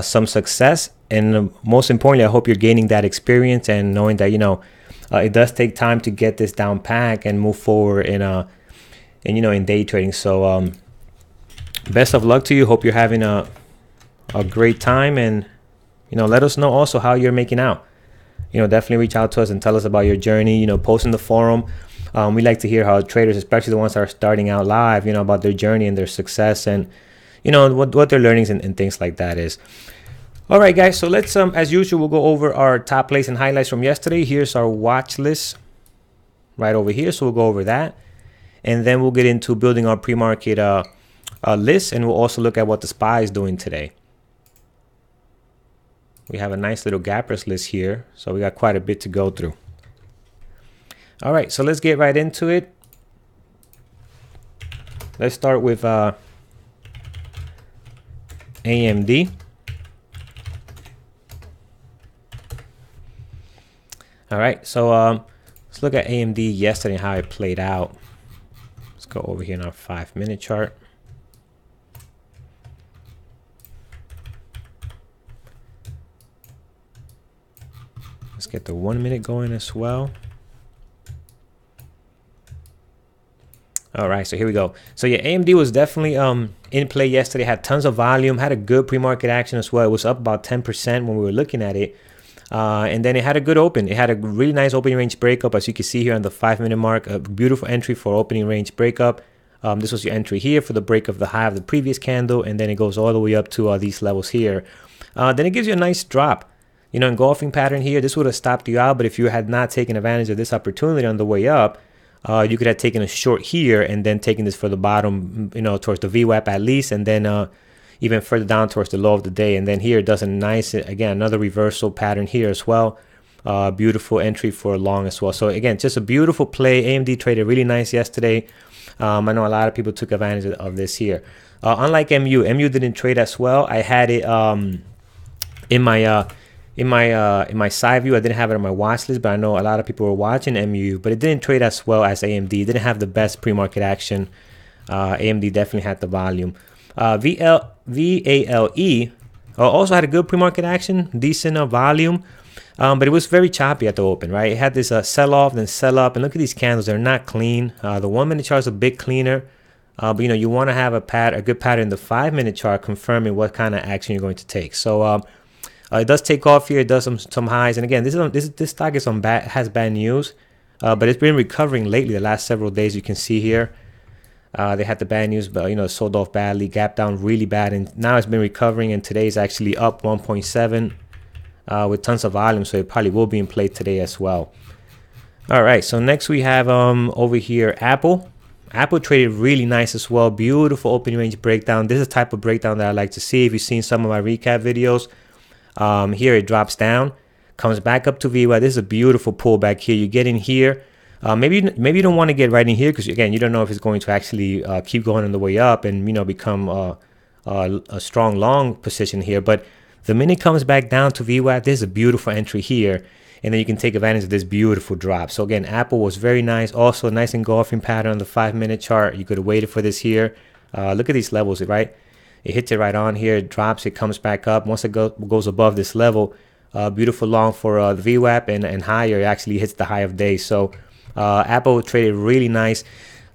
some success. And most importantly, I hope you're gaining that experience and knowing that, it does take time to get this down pat and move forward in day trading. So best of luck to you. Hope you're having a great time, and let us know also how you're making out. Definitely reach out to us and tell us about your journey. Post in the forum. We like to hear how traders, especially the ones that are starting out live, about their journey and their success, and what their learnings and things like that is. All right, guys, so let's as usual, we'll go over our top plays and highlights from yesterday. Here's our watch list right over here, so we'll go over that, and then we'll get into building our pre-market list, and we'll also look at what the SPY is doing today. We have a nice little gappers list here, so we got quite a bit to go through. All right, so let's get right into it. Let's start with AMD. All right, so let's look at AMD yesterday and how it played out. Let's go over here in our 5-minute chart. Let's get the 1 minute going as well. All right, so here we go. So yeah, AMD was definitely in play yesterday. Had tons of volume, had a good pre-market action as well. It was up about 10% when we were looking at it. And then it had a good open. It had a really nice opening range breakup, as you can see here on the 5-minute mark. A beautiful entry for opening range breakup. This was your entry here for the break of the high of the previous candle, and then it goes all the way up to these levels here. Then it gives you a nice drop. Engulfing pattern here. This would have stopped you out, but if you had not taken advantage of this opportunity on the way up, you could have taken a short here and then taken this for the bottom, towards the VWAP at least, and then even further down towards the low of the day. And then here it does a nice, again, another reversal pattern here as well. Beautiful entry for a long as well. So again, just a beautiful play. AMD traded really nice yesterday. I know a lot of people took advantage of this here. Unlike MU didn't trade as well. I had it in my side view. I didn't have it on my watch list, but I know a lot of people were watching MU, but it didn't trade as well as AMD. It didn't have the best pre-market action. AMD definitely had the volume. VALE also had a good pre-market action, decent volume, but it was very choppy at the open, right? It had this sell-off, then sell-up, and look at these candles. They're not clean. The 1-minute chart is a bit cleaner, but you want to have a good pattern in the 5-minute chart confirming what kind of action you're going to take. So it does take off here. It does some highs, and again, this stock is has bad news, but it's been recovering lately. The last several days, you can see here. They had the bad news, but sold off badly, gapped down really bad, and now it's been recovering. And today is actually up 1.7 with tons of volume, so it probably will be in play today as well. All right, so next we have over here Apple. Apple traded really nice as well. Beautiful opening range breakdown. This is the type of breakdown that I like to see. If you've seen some of my recap videos, here it drops down, comes back up to VWAP. This is a beautiful pullback here. You get in here. Maybe you don't want to get right in here because, again, you don't know if it's going to actually keep going on the way up and, become a strong long position here. But the minute it comes back down to VWAP, there's a beautiful entry here. And then you can take advantage of this beautiful drop. So, again, Apple was very nice. Also, a nice engulfing pattern on the 5-minute chart. You could have waited for this here. Look at these levels, right? It hits it right on here. It drops. It comes back up. Once it goes above this level, beautiful long for the VWAP and higher. It actually hits the high of day. So, Apple traded really nice.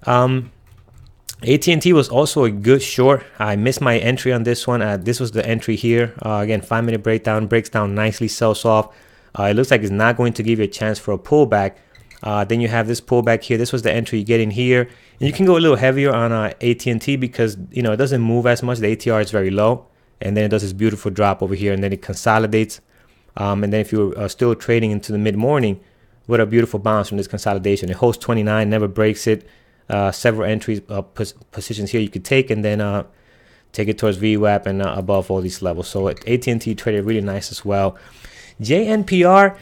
AT&T was also a good short. I missed my entry on this one. This was the entry here. Again, 5-minute breakdown, breaks down nicely, sells off. It looks like it's not going to give you a chance for a pullback. Then you have this pullback here. This was the entry you get in here. And you can go a little heavier on AT&T because, it doesn't move as much. The ATR is very low. And then it does this beautiful drop over here. And then it consolidates. And then if you're still trading into the mid-morning, what a beautiful bounce from this consolidation. It holds 29, never breaks it. Several entries, positions here you could take, and then take it towards VWAP and above all these levels. So AT&T traded really nice as well. JNPR,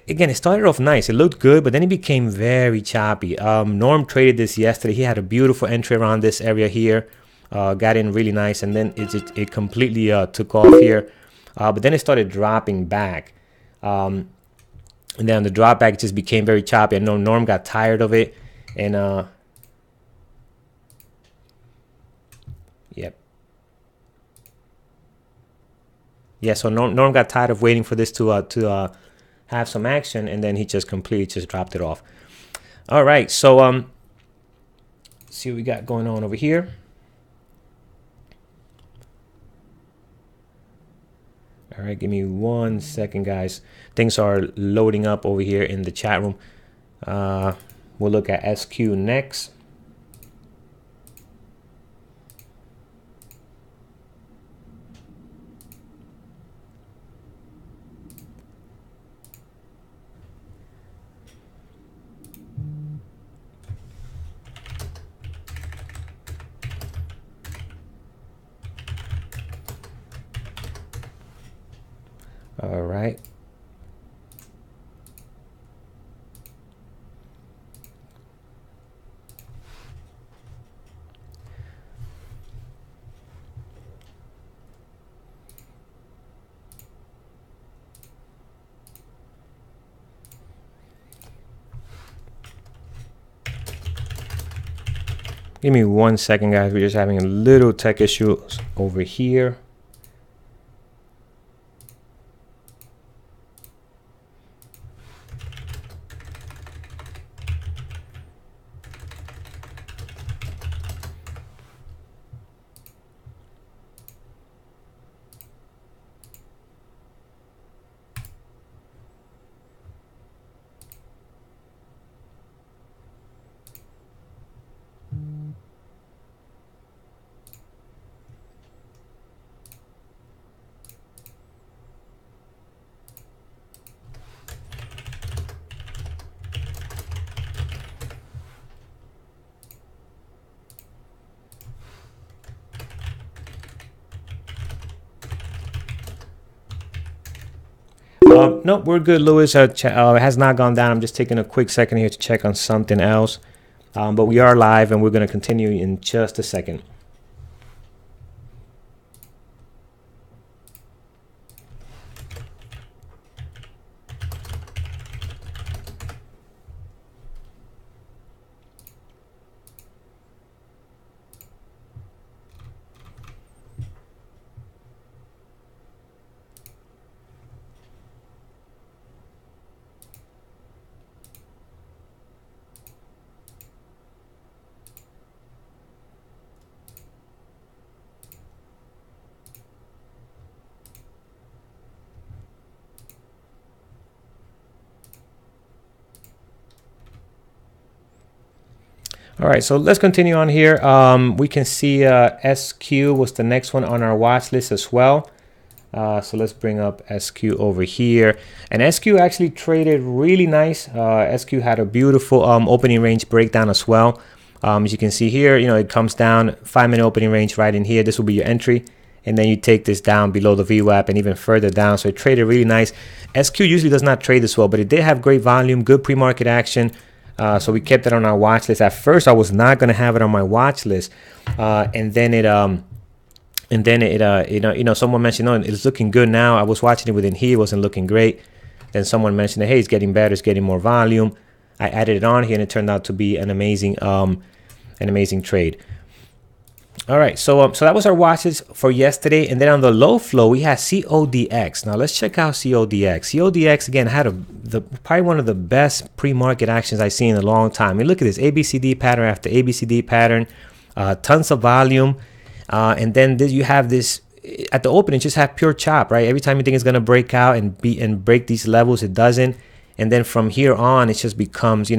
again, it started off nice. It looked good, but then it became very choppy. Norm traded this yesterday. He had a beautiful entry around this area here. Got in really nice, and then it completely took off here. But then it started dropping back. And then the drop back just became very choppy. I know Norm got tired of it. And yep. Yeah, so Norm got tired of waiting for this to have some action, and then he just completely just dropped it off. All right, so see what we got going on over here. All right, give me 1 second, guys. Things are loading up over here in the chat room. We'll look at SQ next. All right. Give me 1 second, guys. We're just having a little tech issue over here. Nope, we're good, Lewis. It has not gone down. I'm just taking a quick second here to check on something else. But we are live, and we're going to continue in just a second. All right, so let's continue on here. We can see SQ was the next one on our watch list as well. So let's bring up SQ over here. And SQ actually traded really nice. SQ had a beautiful opening range breakdown as well. As you can see here, it comes down 5-minute opening range right in here. This will be your entry. And then you take this down below the VWAP and even further down. So it traded really nice. SQ usually does not trade this well, but it did have great volume, good pre-market action. So we kept it on our watch list. At first, I was not going to have it on my watch list, and then someone mentioned, it's looking good now. I was watching it within here, it wasn't looking great. Then someone mentioned that, hey, it's getting better, it's getting more volume. I added it on here, and it turned out to be an amazing trade. All right, so that was our watches for yesterday, and then on the low flow we had CODX. Now let's check out CODX. CODX again had probably one of the best pre-market actions I've seen in a long time. I mean, look at this ABCD pattern after ABCD pattern, tons of volume, and then you have this at the opening, just have pure chop, right? Every time you think it's gonna break out and break these levels, it doesn't, and then from here on, it just becomes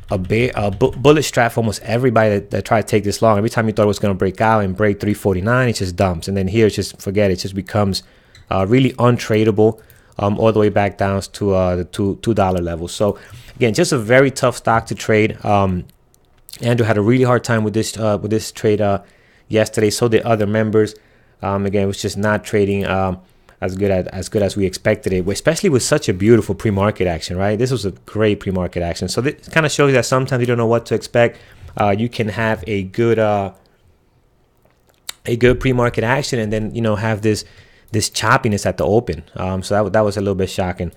a bullet strap for almost everybody that tried to take this long. Every time you thought it was going to break out and break 349, it just dumps. And then here, it's just forget it. It just becomes really untradeable all the way back down to the $2 level. So again, just a very tough stock to trade. Andrew had a really hard time with this trade yesterday. So did other members. Again, it was just not trading as good as we expected it, especially with such a beautiful pre-market action, right? This was a great pre-market action. So this kind of shows you that sometimes you don't know what to expect. You can have a good pre-market action and then have this choppiness at the open. So that was a little bit shocking.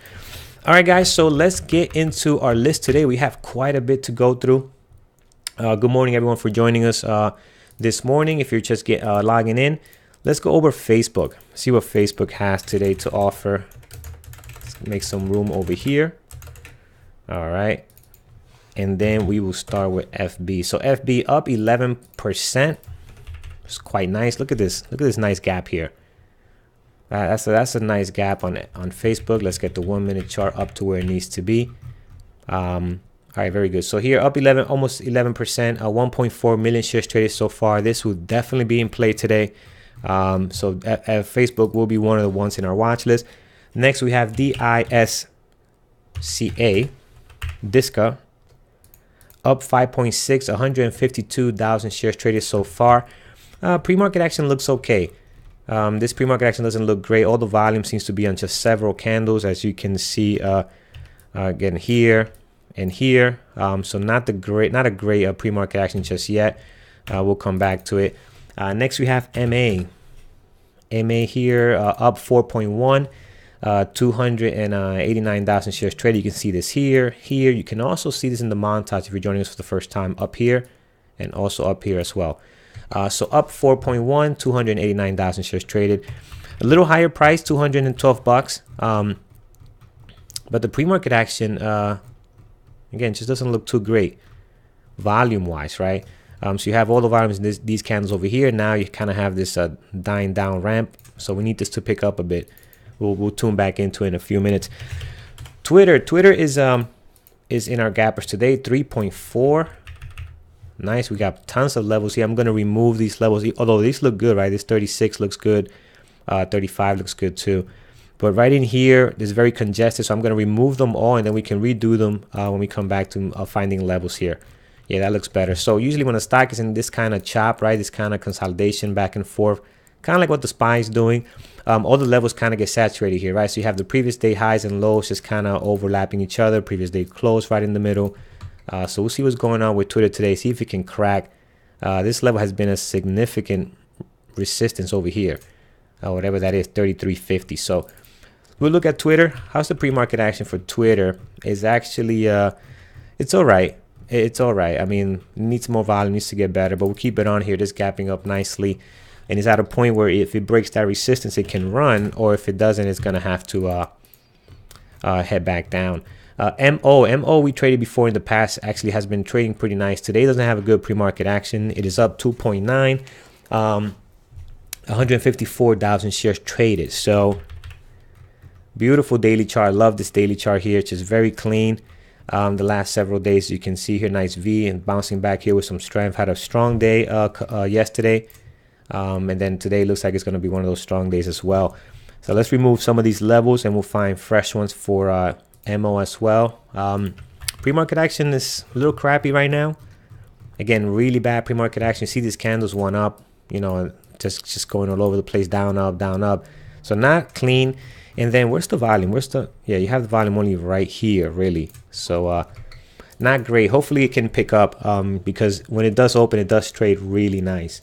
All right, guys. So let's get into our list today. We have quite a bit to go through. Good morning, everyone, for joining us this morning. If you're just logging in, Let's go over Facebook, see what Facebook has today to offer. Let's make some room over here. All right. And then we will start with FB. So FB up 11%. It's quite nice. Look at this. Look at this nice gap here. That's a nice gap on Facebook. Let's get the 1 minute chart up to where it needs to be. All right, very good. So here up 11, almost 11%. 1.4 million shares traded so far. This will definitely be in play today. So Facebook will be one of the ones in our watch list. Next we have DISCA. Up 5.6, 152,000 shares traded so far. Pre-market action looks okay. This pre-market action doesn't look great. All the volume seems to be on just several candles, as you can see again here and here. So not a great pre-market action just yet. We'll come back to it. Next we have MA here up 4.1. 289,000 shares traded. You can see this here. You can also see this in the montage if you're joining us for the first time, up here and also up here as well. So up 4.1, 289,000 shares traded. A little higher price, $212. But the pre-market action, again, just doesn't look too great volume-wise, right? So you have all the volumes in these candles over here. Now you kind of have this dying down ramp. So we need this to pick up a bit. We'll tune back into it in a few minutes. Twitter is in our gappers today, 3.4. Nice. We got tons of levels here. I'm going to remove these levels, although these look good, right? This 36 looks good. 35 looks good too. But right in here, this is very congested. So I'm going to remove them all, and then we can redo them when we come back to finding levels here. Yeah, that looks better. So usually when a stock is in this kind of chop, right, this kind of consolidation back and forth, kind of like what the SPY is doing, all the levels kind of get saturated here, right? So you have the previous day highs and lows just kind of overlapping each other. Previous day close right in the middle. So we'll see what's going on with Twitter today. See if it can crack. This level has been a significant resistance over here. Whatever that is, 33.50. So we'll look at Twitter. How's the pre-market action for Twitter? Is actually, it's all right. It's all right. I mean, it needs more volume, needs to get better, but we'll keep it on here, just gapping up nicely. And it's at a point where if it breaks that resistance, it can run, or if it doesn't, it's going to have to head back down. MO we traded before in the past, actually has been trading pretty nice. Today doesn't have a good pre-market action. It is up 2.9, 154,000 shares traded. So beautiful daily chart. Love this daily chart here. It's just very clean. The last several days, you can see here, nice V and bouncing back here with some strength. Had a strong day yesterday. And then today looks like it's going to be one of those strong days as well. So let's remove some of these levels and we'll find fresh ones for MO as well. Pre-market action is a little crappy right now. Again, really bad pre-market action. You see these candles, one up, you know, just going all over the place, down, up, down, up. So not clean. And then where's the volume? Yeah, you have the volume only right here, really. So not great. Hopefully it can pick up because when it does open, it does trade really nice.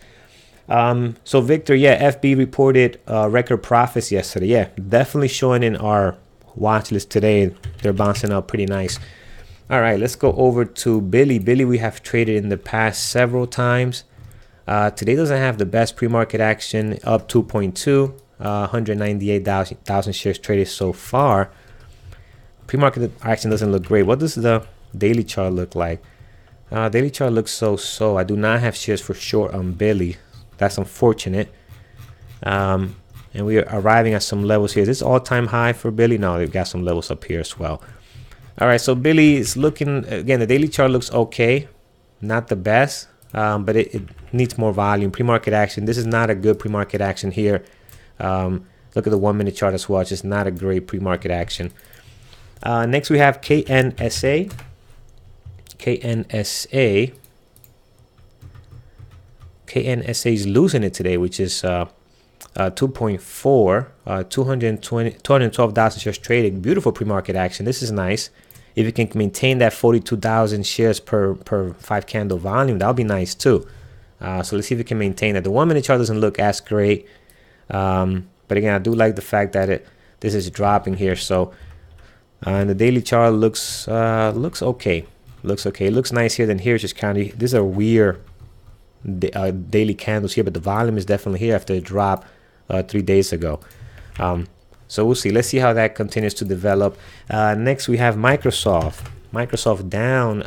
So Victor, yeah, FB reported record profits yesterday. Yeah, definitely showing in our watch list today. They're bouncing up pretty nice. All right, let's go over to Billy. Billy, we have traded in the past several times. Today doesn't have the best pre-market action, up 2.2, 198,000 shares traded so far. Pre-market action doesn't look great. What does the daily chart look like? Daily chart looks so. I do not have shares for short on Billy. That's unfortunate. And we are arriving at some levels here. Is this all-time high for Billy? No, they've got some levels up here as well. All right, so Billy is looking, again, the daily chart looks okay. Not the best, but it needs more volume. Pre-market action, this is not a good pre-market action here. Look at the 1 minute chart as well. It's just not a great pre-market action. Next, we have KNSA. KNSA is losing it today, which is 2.4, 212,000 shares traded. Beautiful pre-market action. This is nice. If you can maintain that 42,000 shares per 5 candle volume, that'll be nice too. So let's see if we can maintain that. The 1 minute chart doesn't look as great, but again, I do like the fact that this is dropping here. So and the daily chart looks okay. Looks okay. It looks nice here. Then here's just kind of, these are weird daily candles here, but the volume is definitely here after a drop. 3 days ago. So we'll see. Let's see how that continues to develop. Next, we have Microsoft. Microsoft down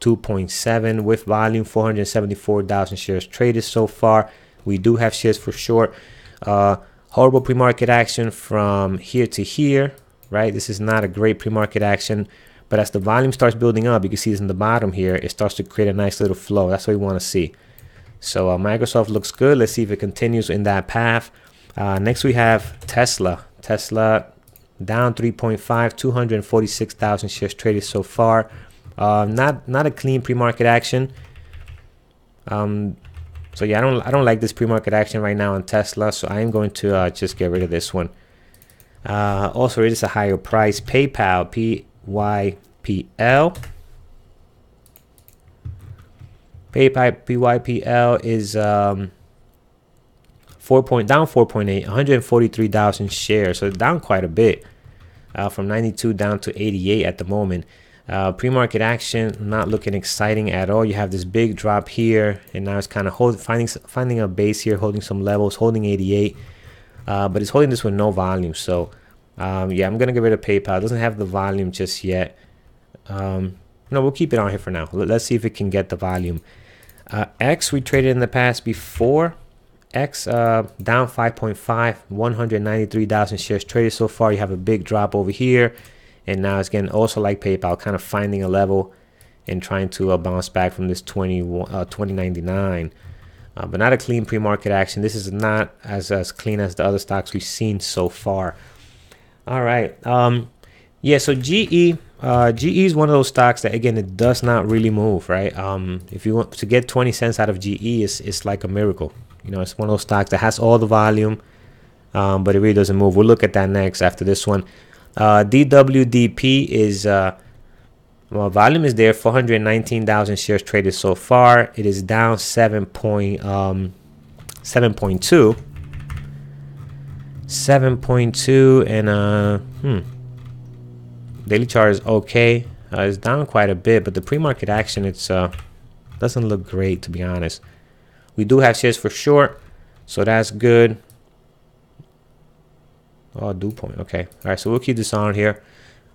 2.7 with volume, 474,000 shares traded so far. We do have shares for short. Horrible pre-market action from here to here, right? This is not a great pre-market action, but as the volume starts building up, you can see it's in the bottom here, it starts to create a nice little flow. That's what we want to see. So Microsoft looks good. Let's see if it continues in that path. Next, we have Tesla. Tesla down 3.5, 246,000 shares traded so far. Not a clean pre-market action. So yeah, I don't like this pre-market action right now on Tesla, so I am going to just get rid of this one. Also, it is a higher price. PayPal, PYPL. PYPL is down 4.8, 143,000 shares, so down quite a bit, from 92 down to 88 at the moment. Pre-market action not looking exciting at all. You have this big drop here, and now it's kind of finding a base here, holding some levels, holding 88, but it's holding this with no volume. So yeah, I'm gonna get rid of PayPal. It doesn't have the volume just yet. No, we'll keep it on here for now. Let's see if it can get the volume. X, we traded in the past before. X down 5.5, 193,000 shares traded so far. You have a big drop over here, and now it's getting also like PayPal, kind of finding a level and trying to bounce back from this 20.99, but not a clean pre-market action. This is not as clean as the other stocks we've seen so far. All right, yeah, so GE is one of those stocks that, again, it does not really move, right? If you want to get 20 cents out of GE, it's like a miracle. You know, it's one of those stocks that has all the volume, but it really doesn't move. We'll look at that next after this one. DWDP is well, volume is there, 419,000 shares traded so far. It is down 7.2. 7.2, and daily chart is okay. It's down quite a bit, but the pre-market action, it's doesn't look great, to be honest. We do have shares for short, so that's good. Oh, dew point. Okay. All right, so we'll keep this on here.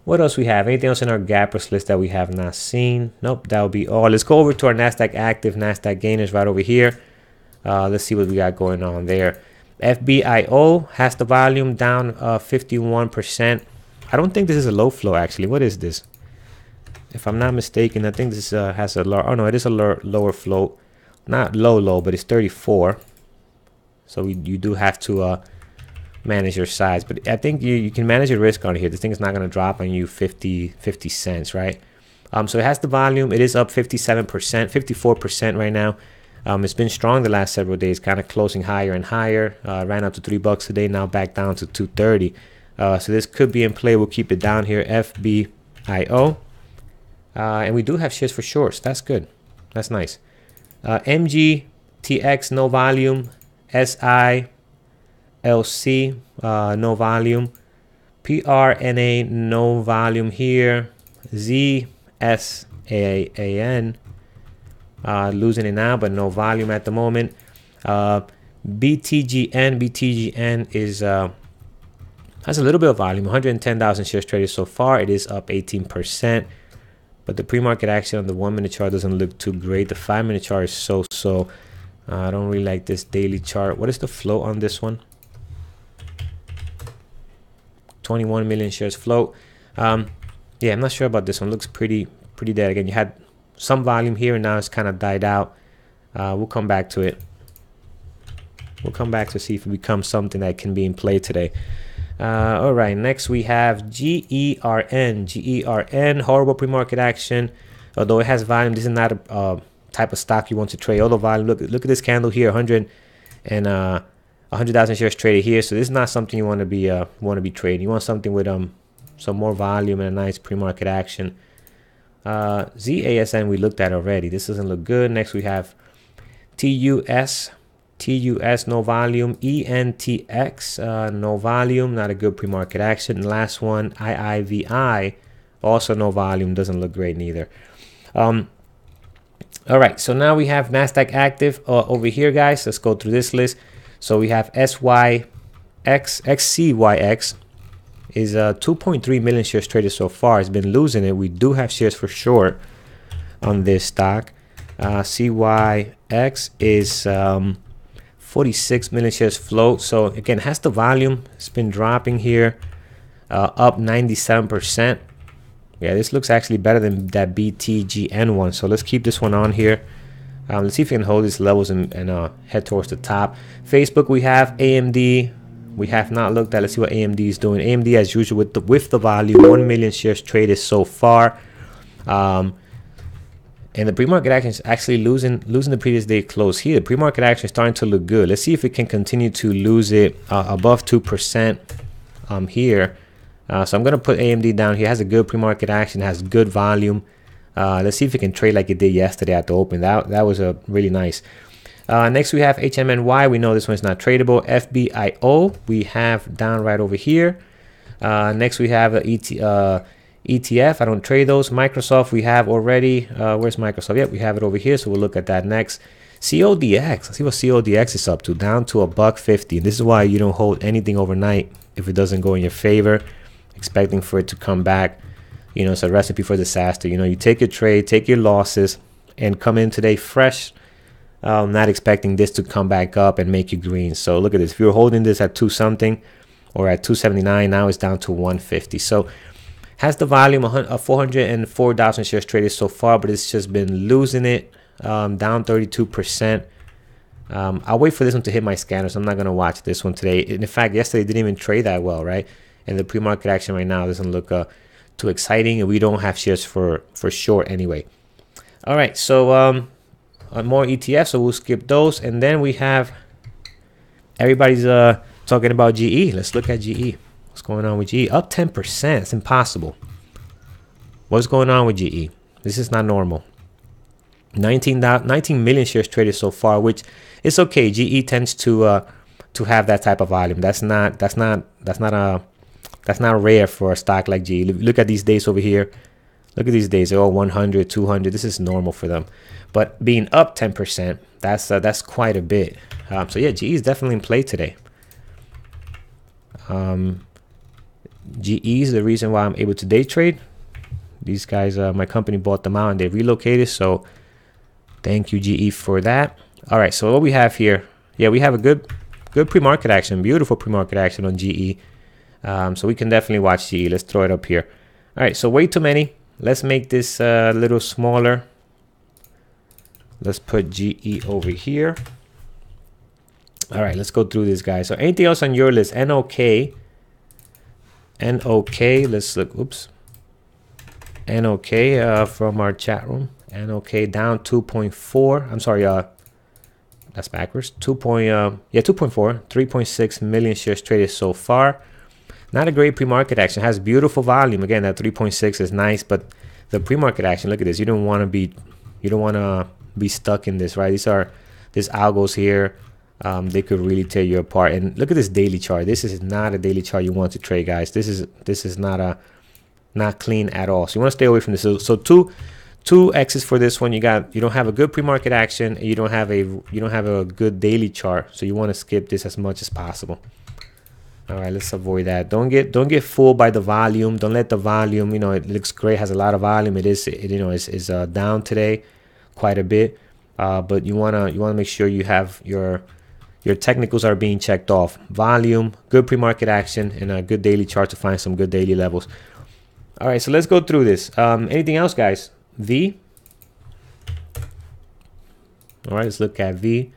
What else we have? Anything else in our gappers list that we have not seen? Nope, that'll be all. Let's go over to our NASDAQ active, NASDAQ gainers right over here. Let's see what we got going on there. FBIO has the volume down 51%. I don't think this is a low flow, actually. What is this? If I'm not mistaken, I think this has a lower. Oh no, it is a lower float. Not low, but it's 34. So you do have to manage your size, but I think you can manage your risk on here. This thing is not going to drop on you 50 cents, right? So it has the volume. It is up 57%, 54% right now. It's been strong the last several days, kind of closing higher and higher. Ran up to $3 today, now back down to 230. So this could be in play. We'll keep it down here. FBIO, and we do have shares for shorts. That's good. That's nice. MGTX, no volume. SILC, no volume. PRNA, no volume here. ZSAAN, losing it now, but no volume at the moment. BTGN is has a little bit of volume. 110,000 shares traded so far. It is up 18%. But the pre-market action on the 1-minute chart doesn't look too great. The 5-minute chart is so. I don't really like this daily chart. What is the float on this one? 21 million shares float. Yeah, I'm not sure about this one. Looks pretty dead. Again, you had some volume here, and now it's kind of died out. We'll come back to it. We'll come back to see if it becomes something that can be in play today. All right, next we have GERN. GERN, horrible pre-market action. Although it has volume, this is not a type of stock you want to trade. Although volume, look at this candle here, 100,000 shares traded here. So this is not something you want to be trading. You want something with some more volume and a nice pre-market action. ZASN we looked at already. This doesn't look good. Next we have TUS, no volume. ENTX, no volume, not a good pre-market action. And last one, IIVI, also no volume, doesn't look great neither. All right, so now we have NASDAQ active over here, guys. Let's go through this list. So we have SYPC, XCYX is 2.3 million shares traded so far. It's been losing it. We do have shares for short on this stock. CYX is 46 million shares float. So again, has the volume. It's been dropping here, up 97%. Yeah, this looks actually better than that BTGN one. So let's keep this one on here. Let's see if we can hold these levels and head towards the top. Facebook, we have AMD. We have not looked at. Let's see what AMD is doing. AMD, as usual, with the volume, 1 million shares traded so far. And the pre-market action is actually losing the previous day close here. The pre-market action is starting to look good. Let's see if we can continue to lose it above 2% here. So I'm going to put AMD down here. It has a good pre-market action, has good volume. Let's see if it can trade like it did yesterday at the open. That was a really nice. Next we have HMNY. We know this one's not tradable. FBIO we have down right over here. Next we have ETF. I don't trade those. Microsoft we have already. Where's Microsoft? Yep, we have it over here. So we'll look at that next. CODX. Let's see what CODX is up to. Down to $1.50. This is why you don't hold anything overnight if it doesn't go in your favor. Expecting for it to come back. You know, it's a recipe for disaster. You know, you take your trade, take your losses, and come in today fresh. Not expecting this to come back up and make you green. So look at this. If you were holding this at 2 something or at 279, now it's down to 150. So has the volume of 404,000 shares traded so far, but it's just been losing it, down 32%. I'll wait for this one to hit my scanners. I'm not going to watch this one today. In fact, yesterday didn't even trade that well, right? And the pre-market action right now doesn't look too exciting, and we don't have shares for short anyway. All right, so more ETFs, so we'll skip those. And then we have everybody's talking about GE. Let's look at GE. What's going on with GE? Up 10%. It's impossible. What's going on with GE? This is not normal. 19 million shares traded so far, which is okay. GE tends to have that type of volume. That's not rare for a stock like GE. Look at these days over here. Look at these days. They're all 100, 200. This is normal for them. But being up 10%, that's quite a bit. So yeah, GE is definitely in play today. GE is the reason why I'm able to day trade. These guys, my company bought them out and they relocated. So thank you, GE, for that. All right, so what we have here, yeah, we have a good pre-market action, beautiful pre-market action on GE. So we can definitely watch GE. Let's throw it up here. All right, so way too many. Let's make this a little smaller. Let's put GE over here. All right, let's go through this, guys. So anything else on your list? NOK. Let's look. Oops. NOK from our chat room. NOK down 2.4. I'm sorry. That's backwards. 2.4. 3.6 million shares traded so far. Not a great pre-market action. Has beautiful volume. Again, that 3.6 is nice, but the pre-market action. Look at this. You don't want to be stuck in this, right? These algos here. They could really tear you apart. And look at this daily chart. This is not a daily chart you want to trade, guys. This is not clean at all. So you want to stay away from this. So two X's for this one. You don't have a good pre-market action, and you don't have a good daily chart. So you want to skip this as much as possible. All right, let's avoid that. Don't get fooled by the volume. Don't let the volume, it looks great, has a lot of volume. It is down today quite a bit. But you wanna make sure you have your technicals are being checked off. Volume, good pre-market action, and a good daily chart to find some good daily levels. All right, so let's go through this. Anything else, guys? V. All right, let's look at V.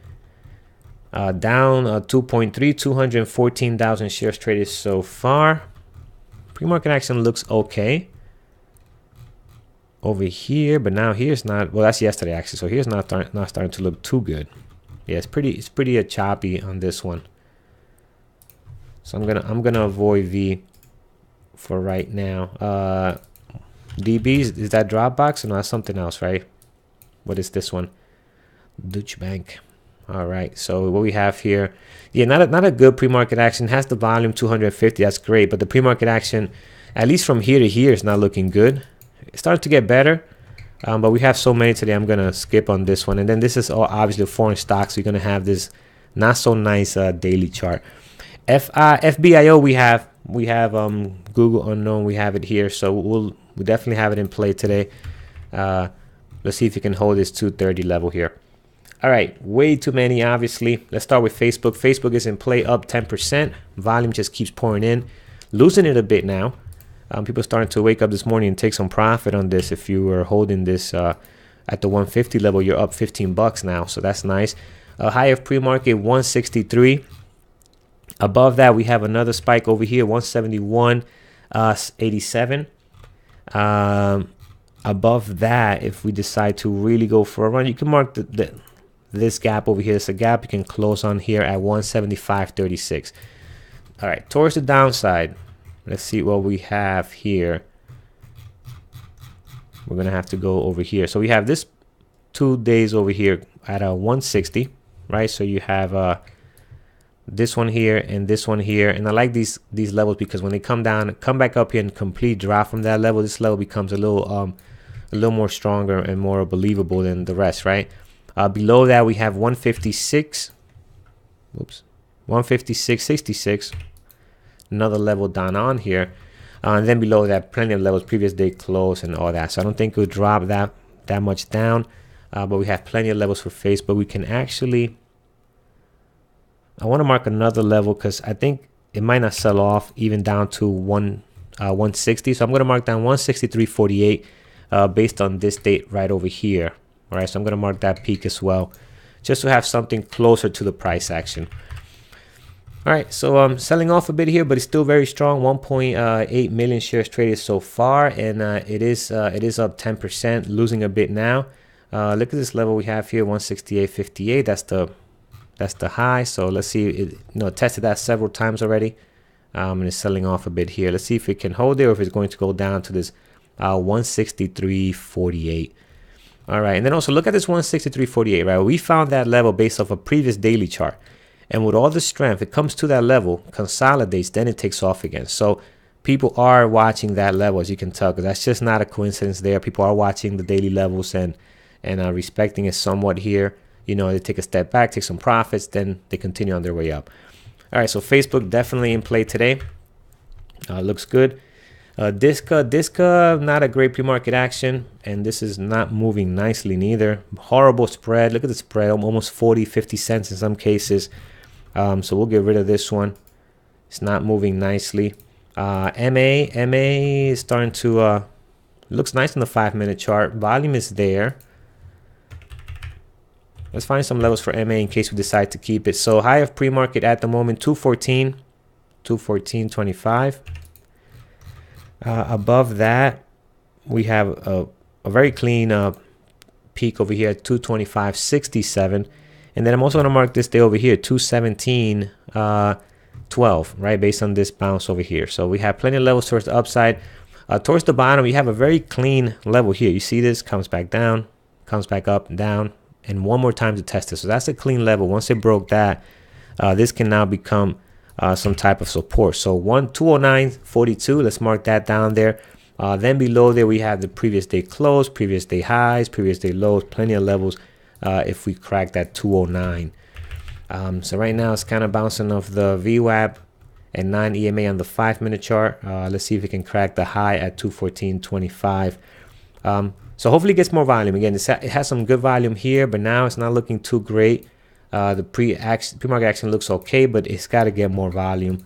Down 2.3, 214,000 shares traded so far. Pre-market action looks okay over here, but now here's not. Well, that's yesterday actually, so here's not starting to look too good. Yeah, it's pretty choppy on this one. So I'm gonna avoid V for right now. DBs, is that Dropbox or not? Something else, right? What is this one? Deutsche Bank. All right, so what we have here, yeah, not a good pre-market action. Has the volume 250. That's great, but the pre-market action, at least from here to here, is not looking good. It's starting to get better, but we have so many today. I'm gonna skip on this one, and then this is all obviously foreign stocks. So you're gonna have this not so nice daily chart. FBIO we have Google unknown, we have it here, so we definitely have it in play today. Let's see if you can hold this 230 level here. All right, way too many, obviously. Let's start with Facebook. Facebook is in play, up 10%. Volume just keeps pouring in, losing it a bit now. People starting to wake up this morning and take some profit on this. If you were holding this at the 150 level, you're up 15 bucks now, so that's nice. High of pre-market 163. Above that, we have another spike over here, 171.87. Above that, if we decide to really go for a run, you can mark this gap over here. It's a gap you can close on here at 175.36. All right, towards the downside, let's see what we have here. We're gonna have to go over here. So we have this 2 days over here at a 160, right? So you have this one here and this one here, and I like these levels because when they come down, come back up here and complete drop from that level, this level becomes a little more stronger and more believable than the rest, right? Below that we have 156. Oops, 156.66. Another level down on here, and then below that, plenty of levels, previous day close and all that. So I don't think it would drop that much down, but we have plenty of levels for Facebook. We can actually, I want to mark another level because I think it might not sell off even down to 160. So I'm going to mark down 163.48 based on this date right over here. All right, so I'm going to mark that peak as well, just to have something closer to the price action. All right, so selling off a bit here, but it's still very strong. 1.8 million shares traded so far, and it is up 10%, losing a bit now. Look at this level we have here, 168.58. That's the high. So let's see, it tested that several times already, and it's selling off a bit here. Let's see if it can hold it or if it's going to go down to this 163.48. All right, and then also look at this 163.48, right? We found that level based off a previous daily chart. And with all the strength, it comes to that level, consolidates, then it takes off again. So people are watching that level, as you can tell, because that's just not a coincidence there. People are watching the daily levels and respecting it somewhat here. They take a step back, take some profits, then they continue on their way up. All right, so Facebook definitely in play today. Looks good. Disca, not a great pre-market action, and this is not moving nicely neither. Horrible spread. Look at the spread, almost 50 cents in some cases. So we'll get rid of this one. It's not moving nicely. MA is starting to looks nice on the 5-minute chart. Volume is there. Let's find some levels for MA in case we decide to keep it. So high of pre-market at the moment, 214.25. Above that, we have a very clean peak over here at 225.67. And then I'm also going to mark this day over here, 217.12, right, based on this bounce over here. So we have plenty of levels towards the upside. Towards the bottom, we have a very clean level here. You see this comes back down, comes back up and down, and one more time to test it. So that's a clean level. Once it broke that, this can now become some type of support. So 209.42, let's mark that down there. Then below there we have the previous day close, previous day highs, previous day lows, plenty of levels if we crack that 209. So right now it's kind of bouncing off the VWAP and 9 EMA on the 5-minute chart. Let's see if we can crack the high at 214.25. So hopefully it gets more volume. Again, it has some good volume here, but now it's not looking too great. The pre-market action looks okay, but it's got to get more volume.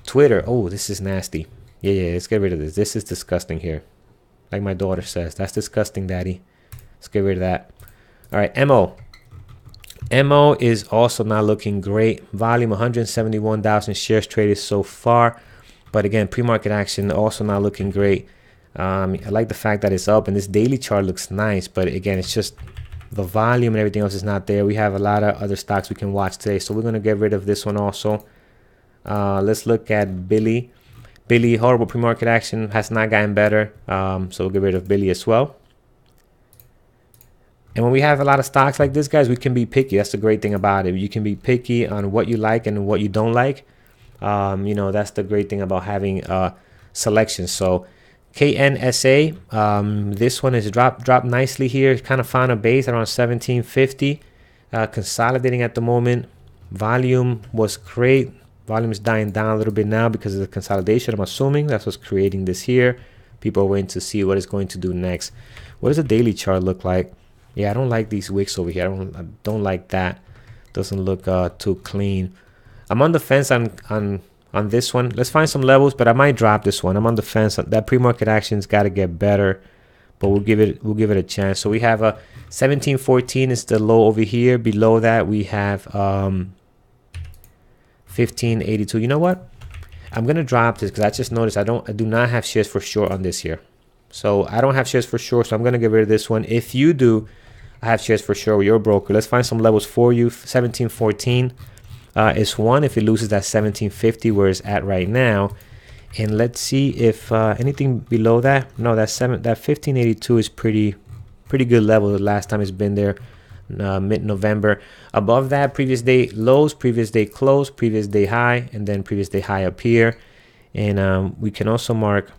Twitter, oh, this is nasty. Yeah, let's get rid of this. This is disgusting here. Like my daughter says, that's disgusting, daddy. Let's get rid of that. All right, MO. MO is also not looking great. Volume 171,000 shares traded so far. But again, pre-market action also not looking great. I like the fact that it's up and this daily chart looks nice, but again, it's just the volume and everything else is not there. We have a lot of other stocks we can watch today, so we're going to get rid of this one also. Let's look at Billy. Billy, horrible pre-market action, has not gotten better, so we'll get rid of Billy as well. And when we have a lot of stocks like this, guys, we can be picky. That's the great thing about it. You can be picky on what you like and what you don't like. That's the great thing about having selection. So KNSA, this one is dropped nicely here. Kind of found a base around 1750, consolidating at the moment. Volume was great. Volume is dying down a little bit now because of the consolidation. I'm assuming that's what's creating this here. People are waiting to see what it's going to do next. What does the daily chart look like? Yeah, I don't like these wicks over here. I don't like that. Doesn't look too clean. I'm on the fence on this one. Let's find some levels, but I might drop this one. I'm on the fence. That pre-market action's got to get better, but we'll give it a chance. So we have a 1714 is the low over here. Below that we have 1582. You know what? I'm gonna drop this because I just noticed I do not have shares for short on this here. So I don't have shares for short, so I'm gonna get rid of this one. If you do have shares for sure with your broker, let's find some levels for you. 1714 is one. If it loses that 1750 where it's at right now, and let's see if anything below that. No, that 1582 is pretty good level. The last time it's been there, mid-November. Above that, previous day lows, previous day close, previous day high, and then previous day high up here. And we can also mark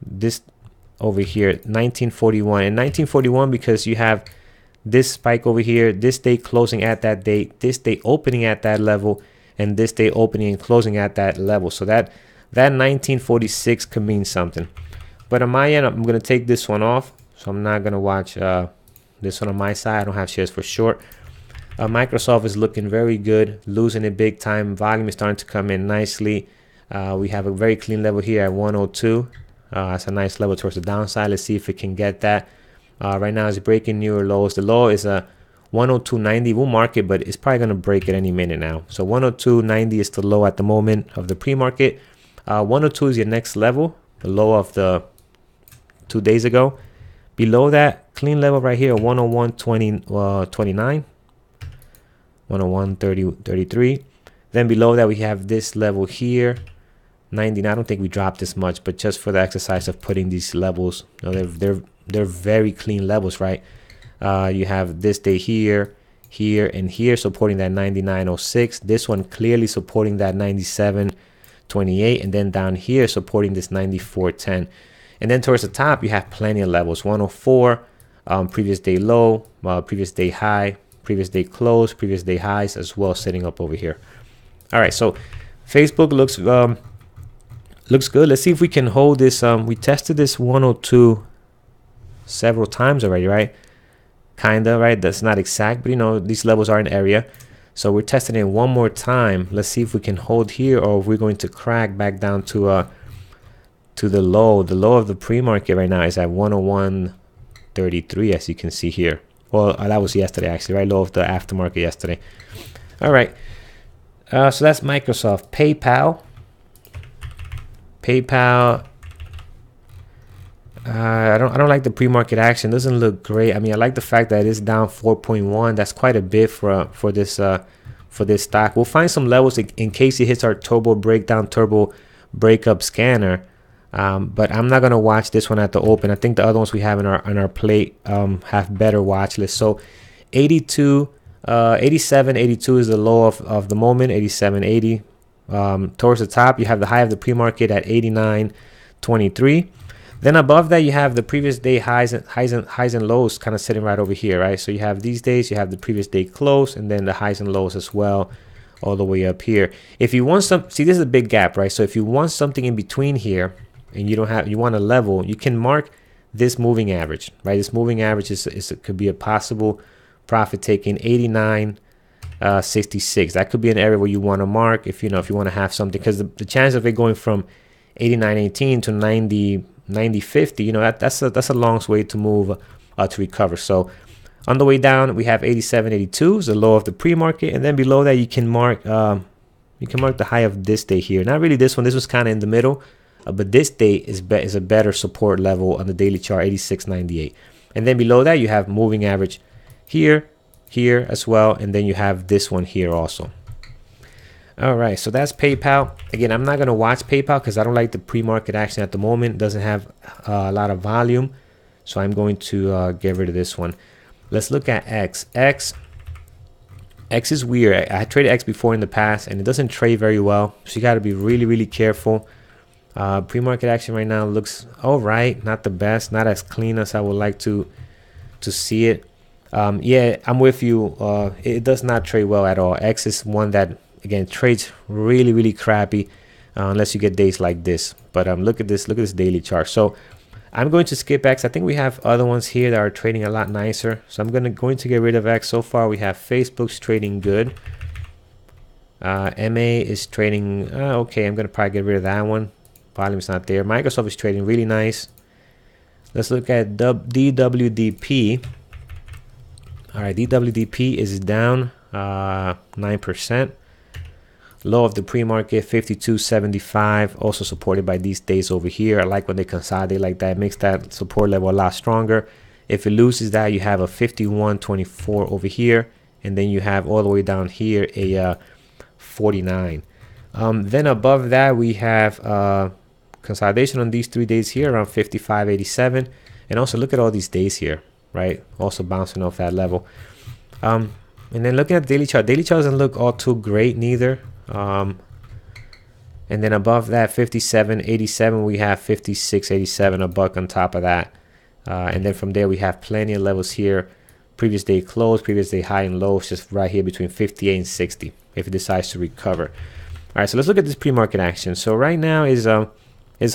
this over here, 1941. And 1941 because you have this spike over here, this day closing at that date, this day opening at that level, and this day opening and closing at that level. So that 1946 could mean something. But on my end, I'm going to take this one off. So I'm not going to watch this one on my side. I don't have shares for short. Microsoft is looking very good, losing it big time. Volume is starting to come in nicely. We have a very clean level here at 102. That's a nice level towards the downside. Let's see if it can get that. Right now it's breaking newer lows. The low is a 102.90. We'll mark it, but it's probably going to break at any minute now. So 102.90 is the low at the moment of the pre-market. 102 is your next level, the low of the 2 days ago. Below that, clean level right here, 101.29, 101.33. Then below that, we have this level here, 90. I don't think we dropped this much, but just for the exercise of putting these levels, you know, they're very clean levels, right? You have this day here, here, and here supporting that 99.06. This one clearly supporting that 97.28, and then down here supporting this 94.10. And then towards the top, you have plenty of levels. 104, previous day low, previous day high, previous day close, previous day highs as well, sitting up over here. All right, so Facebook looks good. Let's see if we can hold this. We tested this 102 several times already, right? Kinda, right? That's not exact, but you know, these levels are an area. So we're testing it one more time. Let's see if we can hold here, or if we're going to crack back down to the low. The low of the pre-market right now is at 101.33, as you can see here. Well, that was yesterday actually, right? Low of the aftermarket yesterday. All right. So that's Microsoft. PayPal. I don't like the pre-market action. It doesn't look great. I mean, I like the fact that it's down 4.1. That's quite a bit for this stock. We'll find some levels in case it hits our turbo breakup scanner. But I'm not gonna watch this one at the open. I think the other ones we have on our plate have better watch lists. So 82, 87, 82 is the low of the moment. 87.80. Towards the top, you have the high of the pre-market at 89.23. Then above that, you have the previous day highs and lows kind of sitting right over here, right? So you have these days, you have the previous day close, and then the highs and lows as well, all the way up here. If you want see, this is a big gap, right? So if you want something in between here, and you want a level, you can mark this moving average, right? This moving average could be a possible profit taking 89.66. That could be an area where you want to mark if you want to have something, because the chance of it going from 89.18 to 90.50, that's a long way to move to recover. So on the way down, we have 87.82 is the low of the pre-market, and then below that you can mark the high of this day here. Not really this one. This was kind of in the middle. But this day is a better support level on the daily chart, 86.98. And then below that, you have moving average here as well. And then you have this one here also. All right, so that's PayPal. Again, I'm not going to watch PayPal because I don't like the pre-market action at the moment. It doesn't have a lot of volume. So I'm going to get rid of this one. Let's look at X. X is weird. I traded X before in the past, and it doesn't trade very well. So you got to be really, really careful. Pre-market action right now looks all right, not the best, not as clean as I would like to see it. Yeah, I'm with you. It does not trade well at all. X is one that again, trades really crappy unless you get days like this. But look at this daily chart. So I'm going to skip X. I think we have other ones here that are trading a lot nicer. So I'm going to get rid of X. So far we have Facebook's trading good. MA is trading okay. I'm going to probably get rid of that one. Volume's not there. Microsoft is trading really nice. Let's look at DWDP. All right, DWDP is down 9%. Low of the pre-market 52.75, also supported by these days over here. I like when they consolidate like that. It makes that support level a lot stronger. If it loses that, you have a 51.24 over here, and then you have all the way down here a 49. Then above that we have consolidation on these 3 days here around 55.87, and also look at all these days here, right? Also bouncing off that level. And then looking at the daily chart doesn't look all too great neither. And then above that 57.87 we have 56.87, a buck on top of that. And then from there we have plenty of levels here. Previous day close, previous day high and low, it's just right here between 58 and 60 if it decides to recover. All right, so let's look at this pre-market action. So right now is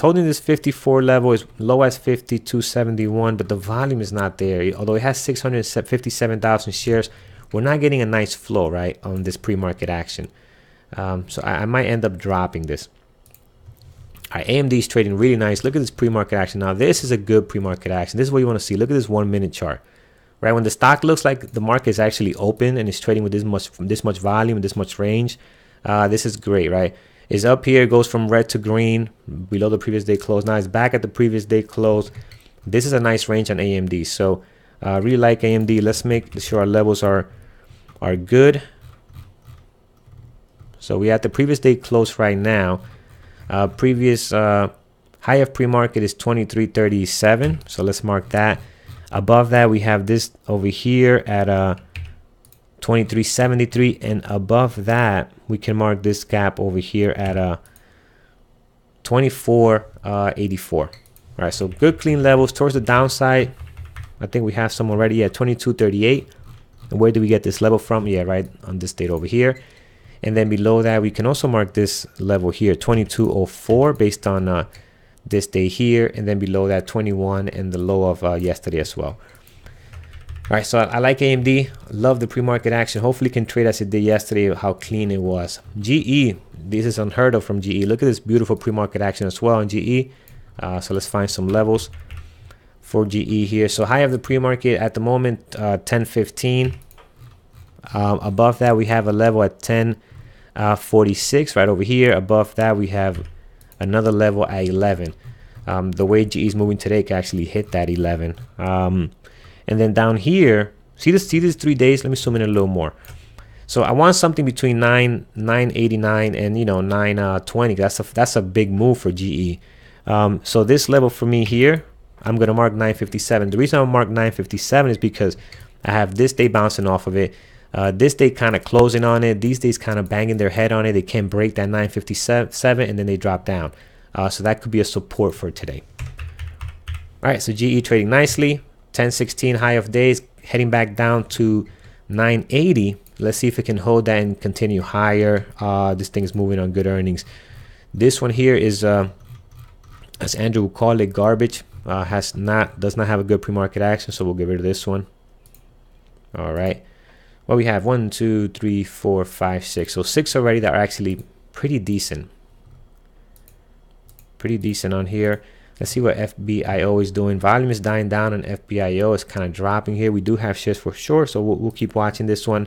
holding this 54 level, is low as 52.71, but the volume is not there. Although it has 657,000 shares, we're not getting a nice flow, right, on this pre-market action. So I might end up dropping this. All right, AMD is trading really nice. Look at this pre-market action. Now this is a good pre-market action. This is what you want to see. Look at this 1 minute chart, right? When the stock looks like the market is actually open and it's trading with this much volume, this much range, this is great, right? It's up here, goes from red to green below the previous day close. Now it's back at the previous day close. This is a nice range on AMD. So really like AMD. Let's make sure our levels are good. So we at the previous day close right now. Previous high of pre-market is 23.37. So let's mark that. Above that we have this over here at 23.73, and above that we can mark this gap over here at 24.84. All right, so good clean levels towards the downside. I think we have some already at 22.38. And where do we get this level from? Yeah, right on this date over here. And then below that we can also mark this level here, 22.04, based on this day here, and then below that 21 and the low of yesterday as well. All right, so I like AMD. Love the pre-market action. Hopefully can trade as it did yesterday, how clean it was. GE, this is unheard of from GE. Look at this beautiful pre-market action as well on GE. So let's find some levels for GE here. So high of the pre-market at the moment, 10.15. Above that we have a level at 10.46 right over here. Above that we have another level at 11. The way GE is moving today can actually hit that 11. And then down here, see these 3 days. Let me zoom in a little more. So I want something between 9.89 and 9.20. That's a big move for GE. So this level for me here, I'm gonna mark 9.57. The reason I mark 9.57 is because I have this day bouncing off of it. This day kind of closing on it. These days kind of banging their head on it. They can't break that 9.57 and then they drop down. So that could be a support for today. All right, so GE trading nicely. 10.16 high of days, heading back down to 9.80. Let's see if it can hold that and continue higher. This thing is moving on good earnings. This one here is, as Andrew would call it, garbage. Does not have a good pre-market action, so we'll get rid of this one. All right. Well, we have 1, 2, 3, 4, 5, 6. So 6 already that are actually pretty decent. Pretty decent on here. Let's see what FBIO is doing. Volume is dying down and FBIO is kind of dropping here. We do have shares for sure, so we'll keep watching this one.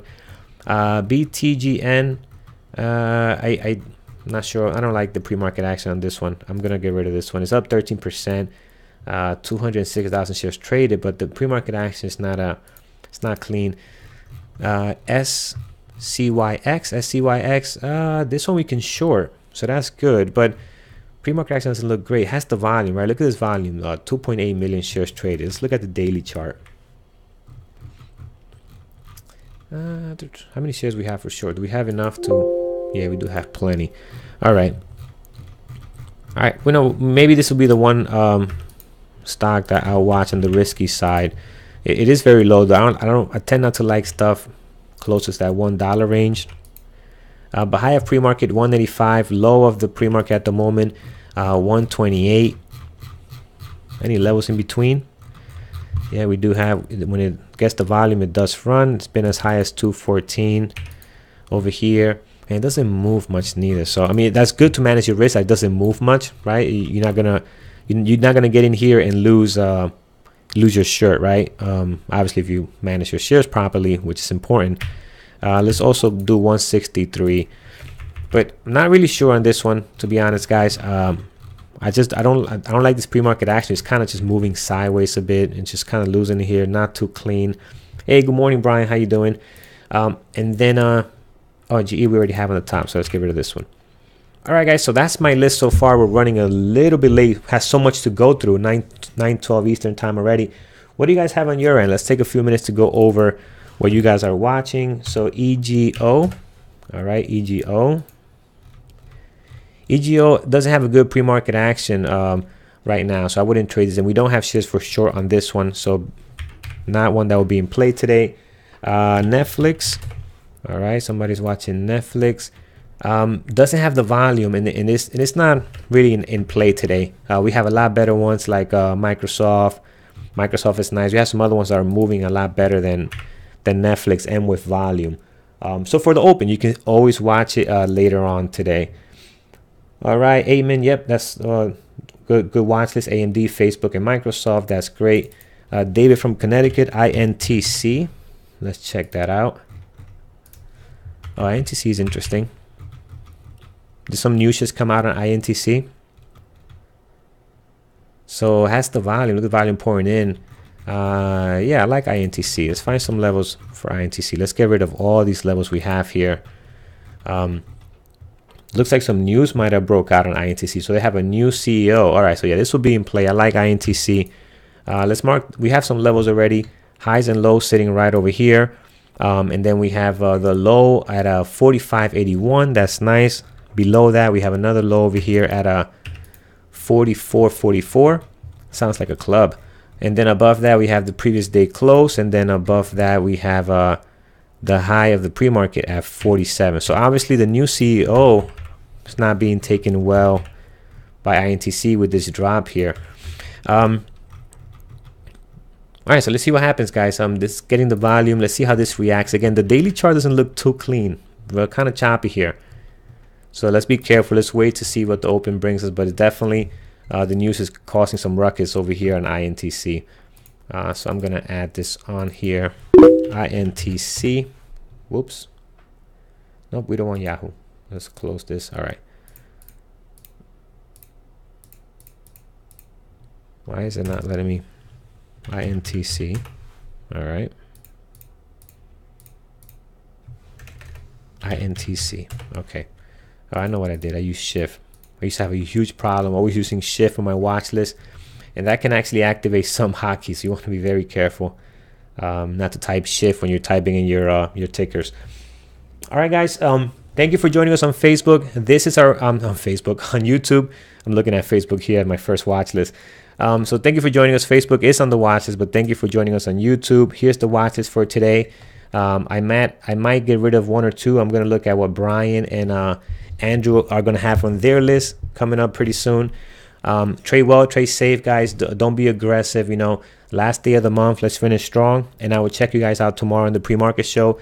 BTGN, I'm not sure. I don't like the pre-market action on this one. I'm going to get rid of this one. It's up 13%, 206,000 shares traded, but the pre-market action is it's not clean. SCYX, this one we can short, so that's good, but pre-market action doesn't look great. It has the volume, right? Look at this volume, 2.8 million shares traded. Let's look at the daily chart. How many shares we have for sure? Do we have enough to? Yeah, we do have plenty. All right. We know maybe this will be the one stock that I'll watch on the risky side. It is very low though. I tend not to like stuff closest to that $1 range. But high of pre-market 185, low of the pre-market at the moment 128. Any levels in between? Yeah, we do have, when it gets the volume, it does run. It's been as high as 214 over here, and it doesn't move much neither. So I mean, that's good to manage your risk. It doesn't move much, right? You're not gonna get in here and lose your shirt, right? Obviously, if you manage your shares properly, which is important. Let's also do 163, but I'm not really sure on this one, to be honest, guys. I don't like this pre-market action. It's kind of just moving sideways a bit and just kind of losing here, not too clean. Hey, good morning, Brian. How you doing? And then oh, GE we already have on the top, so let's get rid of this one. All right, guys, so that's my list so far. We're running a little bit late, has so much to go through. 9:12 Eastern time already. What do you guys have on your end? Let's take a few minutes to go over what you guys are watching. So EGO, all right, EGO doesn't have a good pre-market action right now, so I wouldn't trade this, and we don't have shares for short on this one, so not one that will be in play today. Netflix, all right, somebody's watching Netflix. Doesn't have the volume, and it's not really in play today. We have a lot better ones like Microsoft. Microsoft is nice. We have some other ones that are moving a lot better than Netflix and with volume. So for the open, you can always watch it later on today. All right, Amen. Yep, that's good watch list. AMD, Facebook, and Microsoft. That's great. David from Connecticut, INTC. Let's check that out. Oh, INTC is interesting. Did some news just come out on INTC? So it has the volume. Look at the volume pouring in. Yeah, I like INTC. Let's find some levels for INTC. Let's get rid of all these levels we have here. Looks like some news might have broke out on INTC. So they have a new CEO. All right, so yeah, this will be in play. I like INTC. Let's mark. We have some levels already. Highs and lows sitting right over here. And then we have the low at 45.81. That's nice. Below that, we have another low over here at 44.44. Sounds like a club. And then above that, we have the previous day close. And then above that, we have the high of the pre-market at 47. So obviously, the new CEO is not being taken well by INTC with this drop here. All right, so let's see what happens, guys. This getting the volume. Let's see how this reacts. Again, the daily chart doesn't look too clean. We're kind of choppy here. So let's be careful. Let's wait to see what the open brings us. But it's definitely the news is causing some ruckus over here on INTC. So I'm going to add this on here. INTC. Whoops. Nope, we don't want Yahoo. Let's close this. All right. Why is it not letting me? INTC. All right. INTC. Okay. Oh, I know what I did. I used shift. I used to have a huge problem always using shift on my watch list, and that can actually activate some hotkeys. So you want to be very careful not to type shift when you're typing in your tickers. All right, guys. Thank you for joining us on Facebook. This is our on Facebook, on YouTube. I'm looking at Facebook here at my first watch list. So thank you for joining us. Facebook is on the watch list, but thank you for joining us on YouTube. Here's the watch list for today. I might get rid of one or two. I'm going to look at what Brian and Andrew are going to have on their list coming up pretty soon. Trade well, trade safe, guys. Don't be aggressive. You know, last day of the month, let's finish strong. And I will check you guys out tomorrow in the pre-market show.